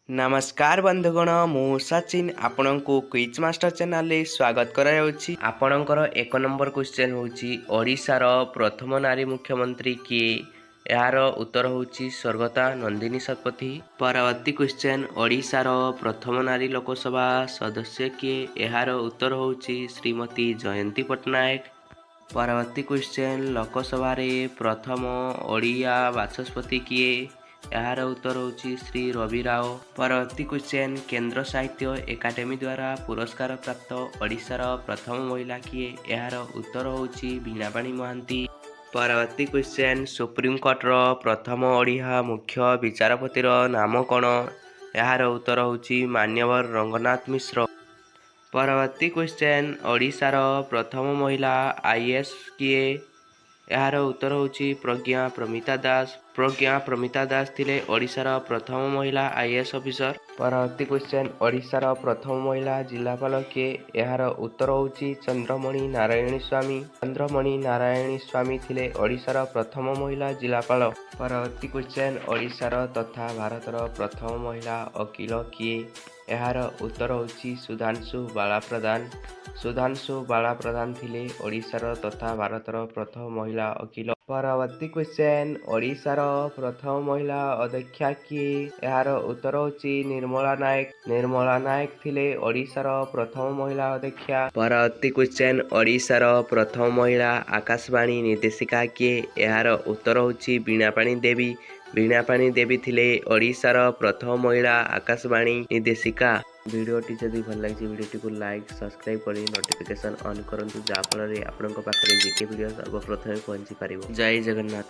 नमस्कार बंधुगण मु सचिन आपण को क्विज मास्टर चैनल रे स्वागत करायाउछि। आपणकर एक नंबर क्वेश्चन होछि ओडिशार प्रथम नारी मुख्यमंत्री किए। यार उत्तर होछि स्वर्गता नंदिनी शतपथी। परवर्ती क्वेश्चन ओडिशार प्रथम नारी लोकसभा सदस्य किए। यार उत्तर होछि श्रीमती जयंती पटनायक। परवर्ती क्वेश्चन लोकसभा रे प्रथम ओडिया बाचस्पति किए। यार उत्तर होछि श्री रवि राव। परवर्ती क्वेश्चन केंद्र साहित्य एकाडेमी द्वारा पुरस्कार प्राप्त ओडिशार प्रथम महिला किए। यार उत्तर होछि वीणापाणी महांती। परवर्ती क्वेश्चन सुप्रीम कोर्टर प्रथम ओडिया मुख्य विचारपतिर नाम कौन। यार उत्तर होछि मान्यवर रंगनाथ मिश्र। परवर्ती क्वेश्चन ओडिशार प्रथम महिला आईएएस किए। यार उत्तर होछि प्रज्ञा प्रमिता दास। प्रज्ञा प्रमिता दास थिले ओडिशार प्रथम महिला आईएएस ऑफिसर। परवर्ती क्वेश्चन ओडिशार प्रथम महिला जिलापाल किए। यार उत्तर होछि चंद्रमणि नारायणी स्वामी। चंद्रमणि नारायणी स्वामी थिले ओडिशार प्रथम महिला जिलापाल। परवर्ती क्वेश्चन ओडिशार तथा भारतर प्रथम महिला वकील किए। यार उत्तर होछि सुधांशु बाला प्रधान। सुधांशु बाला प्रधान थिले ओडिशार तथा भारतर प्रथम महिला वकील। परवर्ती क्वेश्चन ओडिशार प्रथम महिला अध्यक्षा किए। यार उत्तर होछि निर्मला नायक। निर्मला नायक थिले ओडिशार प्रथम महिला अध्यक्षा। परवर्ती क्वेश्चन ओडिशार प्रथम महिला आकाशवाणी निर्देशिका किए। यार उत्तर होछि वीणापाणी देवी। वीणापाणी देवी थिले ओडिशार प्रथम महिला आकाशवाणी निर्देशिका। वीडियोटी जदि भल लगी वीडियोटी को लाइक सब्सक्राइब कर नोटिफिकेशन ऑन करंतु जहाँफल आपंक पाखे जीके वीडियो सर्वप्रथमे पहुँची पार। जय जगन्नाथ।